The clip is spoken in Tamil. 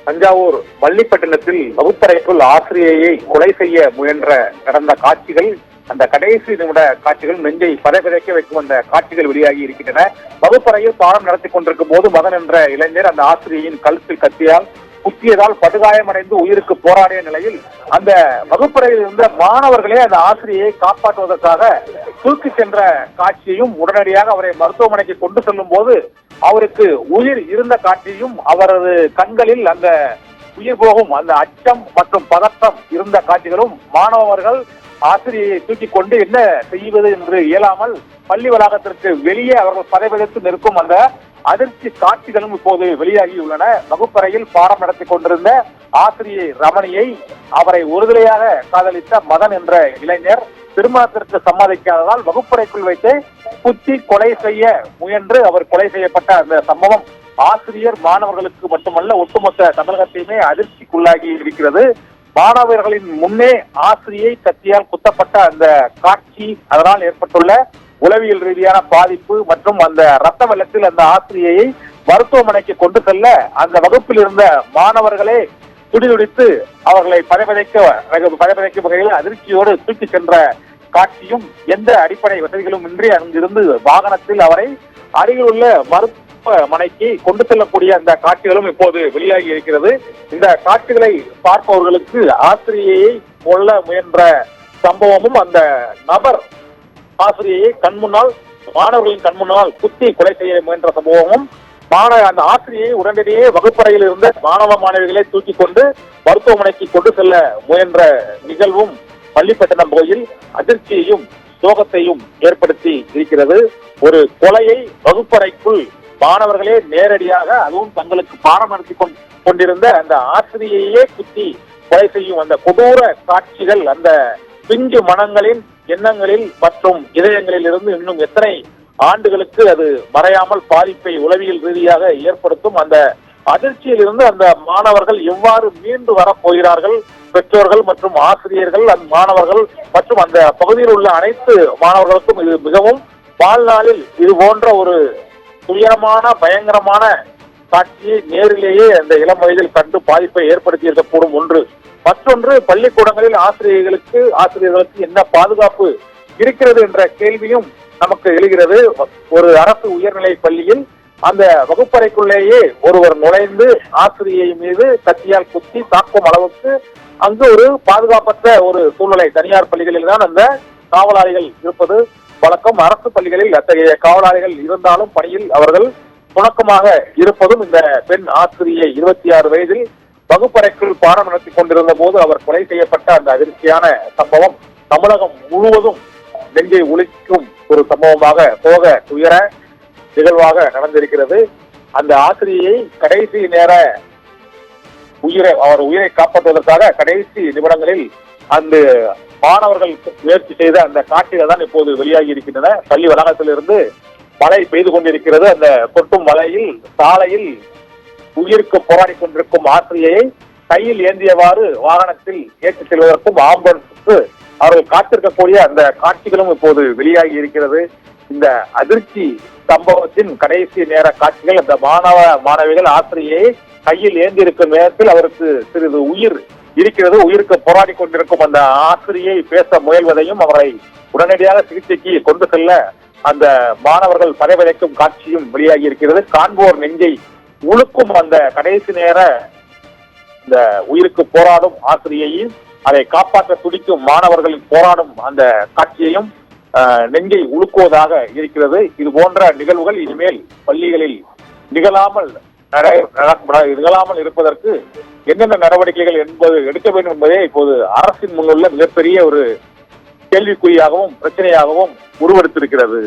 தஞ்சாவூர் வள்ளிப்பட்டினத்தில் வகுப்பறைக்குள் ஆசிரியையை கொலை செய்ய முயன்ற நடந்த காட்சிகள், அந்த கடைசி நிமிட காட்சிகள் நெஞ்சை பதைபதைக்க வைக்கும் அந்த காட்சிகள் வெளியாகி இருக்கின்றன. வகுப்பறையில் பாடம் நடத்தி கொண்டிருக்கும் போது மதன் என்ற இளைஞர் அந்த ஆசிரியையின் கழுத்தில் கத்தியால் குத்தியதால் படுகாயமடைந்து உயிருக்கு போராடிய நிலையில் அந்த வகுப்பறையில் இருந்த மாணவர்களே அந்த ஆசிரியை காப்பாற்றுவதற்காக தூக்கி சென்ற காட்சியையும், உடனடியாக அவரை மருத்துவமனைக்கு கொண்டு செல்லும் போது அவருக்கு உயிர் இருந்த காட்சியும், அவரது கண்களில் அந்த உயிர் போகும் அந்த அச்சம் மற்றும் பதட்டம் இருந்த காட்சிகளும், மாணவர்கள் ஆசிரியை தூக்கி கொண்டு என்ன செய்வது என்று இயலாமல் பள்ளி வளாகத்திற்கு வெளியே அவர்கள் பதைபதைத்து நிற்கும் அந்த அதிர்ச்சி காட்சிகளும் இப்போது வெளியாகியுள்ளன. வகுப்பறையில் பாடம் நடத்தி கொண்டிருந்த ஆசிரியை ரமணியை அவரை ஒருதலையாக காதலித்த மதன் என்ற இளைஞர் திருமணத்திற்கு சம்மதிக்காததால் வகுப்பறைக்குள் வைத்து குத்தி கொலை செய்ய முயன்று அவர் கொலை செய்யப்பட்ட அந்த சம்பவம் ஆசிரியர் மாணவர்களுக்கு மட்டுமல்ல ஒட்டுமொத்த தமிழகத்தையுமே அதிர்ச்சிக்குள்ளாகி இருக்கிறது. மாணவர்களின் முன்னே ஆசிரியை கத்தியால் குத்தப்பட்ட அந்த காட்சி, அதனால் ஏற்பட்டுள்ள உளவியல் ரீதியான பாதிப்பு மற்றும் அந்த ரத்த வெள்ளத்தில் அந்த ஆசிரியையை மருத்துவமனைக்கு கொண்டு செல்ல அந்த வகுப்பில் இருந்த மாணவர்களே துடிதுடித்து அவர்களை பதைபதைக்கும் வகையில் அதிர்ச்சியோடு தூக்கி சென்ற காட்சியும், எந்த அடிப்படை வசதிகளும் இன்றி அங்கிருந்து வாகனத்தில் அவரை அருகில் உள்ள மருத்துவமனைக்கு கொண்டு செல்லக்கூடிய அந்த காட்சிகளும் இப்போது வெளியாகி இருக்கிறது. இந்த காட்சிகளை பார்ப்பவர்களுக்கு ஆசிரியையை கொல்ல முயன்ற சம்பவமும், அந்த நபர் ஆசிரியையை கண்முன்னால் மாணவர்களின் கண்முன்னால் குத்தி கொலை செய்ய முயன்ற சம்பவமும், அந்த ஆசிரியை உடனடியே வகுப்பறையில் இருந்த மாணவ மாணவிகளை தூக்கி கொண்டு மருத்துவமனைக்கு கொண்டு செல்ல முயன்ற நிகழ்வும் பள்ளிப்பட்டினம் பகுதியில் அதிர்ச்சியையும் சோகத்தையும் ஏற்படுத்தி இருக்கிறது. ஒரு கொலையை வகுப்பறைக்குள் மாணவர்களே நேரடியாக, அதுவும் தங்களுக்கு பாடம் நடத்தி கொண்டிருந்த அந்த ஆசிரியையே குத்தி கொலை செய்யும் அந்த கொடூர காட்சிகள் அந்த பிஞ்சு மனங்களின் எண்ணங்களில் மற்றும் இதயங்களில் இருந்து இன்னும் எத்தனை ஆண்டுகளுக்கு அது மறையாமல் பாதிப்பை உளவியல் ரீதியாக ஏற்படுத்தும். அந்த அதிர்ச்சியில் இருந்து அந்த மாணவர்கள் எவ்வாறு மீண்டு வரப்போகிறார்கள், பெற்றோர்கள் மற்றும் ஆசிரியர்கள், அந்த மாணவர்கள் மற்றும் அந்த பகுதியில் உள்ள அனைத்து மாணவர்களுக்கும் இது மிகவும் வாழ்நாளில் இது போன்ற ஒரு துயரமான பயங்கரமான காட்சியை நேரிலேயே அந்த இளம் வயதில் கண்டு பாதிப்பை ஏற்படுத்தி இருக்கக்கூடும் ஒன்று. மற்றொன்று, பள்ளிக்கூடங்களில் ஆசிரியர்களுக்கு என்ன பாதுகாப்பு இருக்கிறது என்ற கேள்வியும் நமக்கு எழுகிறது. ஒரு அரசு உயர்நிலை பள்ளியில் அந்த வகுப்பறைக்குள்ளேயே ஒருவர் நுழைந்து ஆசிரியை மீது கத்தியால் குத்தி தாக்கும் அளவுக்கு அங்கு ஒரு பாதுகாப்பற்ற ஒரு சூழ்நிலை. தனியார் பள்ளிகளில் தான் அந்த காவலாளிகள் இருப்பது வழக்கம். அரசு பள்ளிகளில் அத்தகைய காவலாளிகள் இருந்தாலும் பணியில் அவர்கள் துணக்கமாக இருப்பதும், இந்த பெண் ஆசிரியை 26 வயதில் வகுப்பறைக்குள் பாடம் நடத்தி கொண்டிருந்த போது அவர் கொலை செய்யப்பட்ட அந்த அதிர்ச்சியான சம்பவம் தமிழகம் முழுவதும் நெஞ்சை உலுக்கும் ஒரு சம்பவமாக, போக துயர நிகழ்வாக நடந்திருக்கிறது. அந்த ஆசிரியை கடைசி நேர அவர் உயிரை காப்பாற்றுவதற்காக கடைசி நிமிடங்களில் அந்த மாணவர்கள் முயற்சி செய்த அந்த காட்சிகள் தான் இப்போது வெளியாகி இருக்கின்றன. பள்ளி வளாகத்திலிருந்து மழை பெய்து கொண்டிருக்கிறது. அந்த கொட்டும் மழையில் சாலையில் உயிருக்கு போராடி கொண்டிருக்கும் ஆசிரியையை கையில் ஏந்தியவாறு வாகனத்தில் ஏற்றி செல்வதற்கும் ஆம்புலன்ஸுக்கு அவர்கள் காத்திருக்கக்கூடிய அந்த காட்சிகளும் இப்போது வெளியாகி இருக்கிறது. இந்த அதிர்ச்சி சம்பவத்தின் கடைசி நேர காட்சிகள், அந்த மாணவ மாணவிகள் ஆசிரியை கையில் ஏந்தி இருக்கும் நேரத்தில் அவருக்கு சிறிது உயிர் இருக்கிறது. உயிருக்கு போராடி கொண்டிருக்கும் அந்த ஆசிரியை பேச முயல்வதையும் அவரை உடனடியாக சிகிச்சைக்கு கொண்டு செல்ல அந்த மாணவர்கள் பதைபதைக்கும் காட்சியும் வெளியாகி இருக்கிறது. காண்போர் நெஞ்சை உழுக்கும் அந்த கடைசி நேர இந்த உயிருக்கு போராடும் ஆசிரியையும் அதை காப்பாற்ற துடிக்கும் மாணவர்களின் போராடும் அந்த காட்சியையும் நெஞ்சை உழுக்குவதாக இருக்கிறது. இது போன்ற நிகழ்வுகள் இனிமேல் பள்ளிகளில் நிகழாமல் இருப்பதற்கு என்னென்ன நடவடிக்கைகள் எடுக்க வேண்டும் என்பதே இப்போது அரசின் முன்னுள்ள மிகப்பெரிய ஒரு கேள்விக்குறியாகவும் பிரச்சனையாகவும் உருவெடுத்திருக்கிறது.